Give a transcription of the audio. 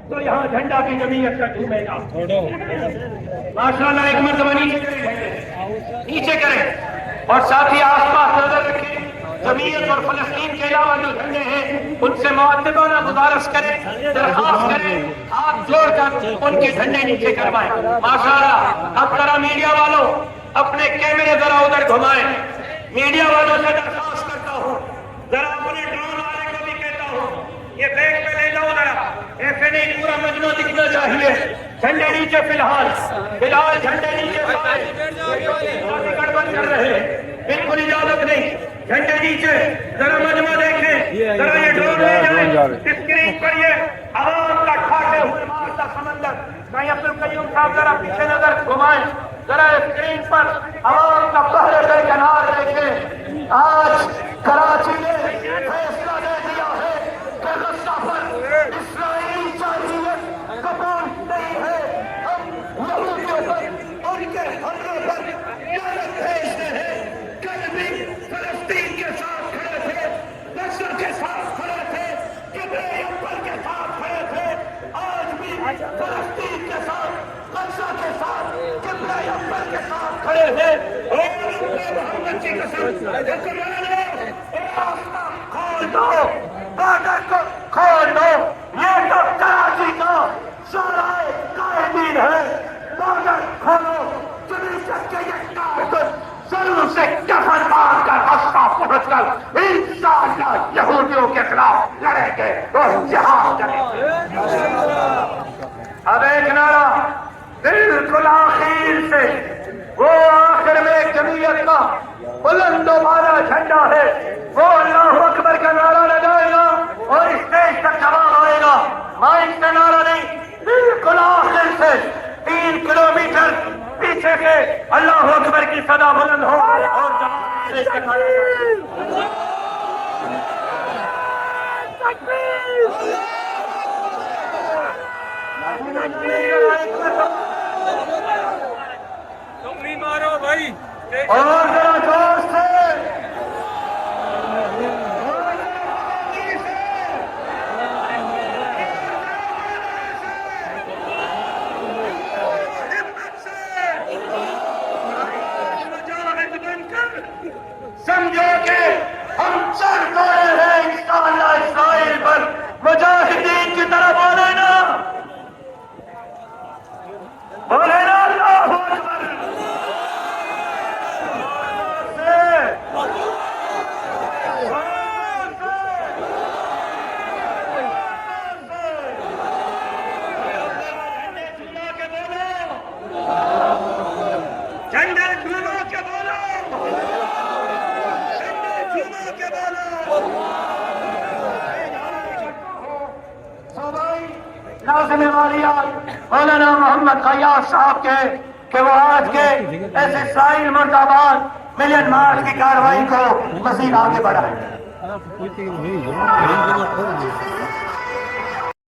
تو یہاں جھنڈا کی جمعیت کا جھومے گا. ماشاءاللہ ایک مرتبہ نیچے کریں اور ساتھ ہی آس پاس نظر رکھیں. جمعیت اور فلسطین کے علاوہ جو جھنڈے ہیں ان سے مؤدبانہ گزارش کریں, درخواست کریں, ہاتھ جوڑ کر ان کے جھنڈے نیچے کروائیں. ماشاءاللہ اب ذرا میڈیا والوں اپنے کیمرے ذرا ادھر گھمائیں. میڈیا والوں سے درخواست کرتا ہوں, ذرا اپنے ڈرون والے کو بھی کہتا ہوں یہ بیگ پہ لے جاؤ ذرا, ایسے نہیں پورا مجموعہ دکھنا چاہیے. جھنڈے نیچے فی الحال جھنڈے نیچے گڑبڑ کر رہے ہیں, بالکل اجازت نہیں. جھنڈے نیچے ذرا مجموعہ دیکھیں, ذرا یہ ڈرون لے جائیں. اسکرین پر یہ عوام کا کھاتے ہوئے مارتا سمندر. کہیں عبدالقیوم صاحب ذرا پیچھے نظر گھمائیں, ذرا اسکرین پر عوام کا پہرے درکنار دیکھیں. آج کراچی نے فیصلہ دے دیا ہے کہ غزہ پر اسرائیلی جارحیت قبول نہیں ہے. ہم یہودیوں پر ان کے حملوں پر لعنت بھیجتے ہیں. کل بھی فلسطین کے ساتھ کھڑے تھے, غزہ کے ساتھ کھڑے تھے, قبلے اول کے ساتھ کھڑے تھے. آج بھی فلسطین کے ساتھ, غزہ کے ساتھ, قبلہ اول کے ساتھ کھڑے ہیں. محمد کی قسم کھول دو, بارڈر کو کھول دو. یہ تو کراچی کا شورائے قائدین ہے. بارڈر کھولو. جمعیت کے یہ کارکن ضرور سے کفن مار کر غزہ پہنچ کر انشاءاللہ یہودیوں کے خلاف لڑیں گے اور جہاد کریں گے. اب ایک نعرہ بالکل آخر سے, وہ آخر میں ایک جمعیت کا بلند و بالا جھنڈا ہے, وہ اللہ اکبر کا نعرہ لگائے گا اور اسٹیج تک جواب آئے گا. مائک کا نعرہ نہیں, بالکل آخر سے 3 کلومیٹر پیچھے سے اللہ اکبر کی صدا بلند ہو اور جواب تک آئے گا. مارو بھائی اور ذرا زور سے سمجھو کہ ہم چل رہے ہیں انشاءاللہ اسرائیل پر. مجاہدین کی طرح بولے نا, بولے نا اللہ اکبر. جھنڈے جھومو کے بولو, جھنڈے جھومو کے بولو. صوبائی ناظم عالیات مولانا محمد خیاط صاحب کے کہ وہ آج کے ایسے اسرائیل مرد آباد ملین مارچ کی کارروائی کو مزید آگے بڑھائیں.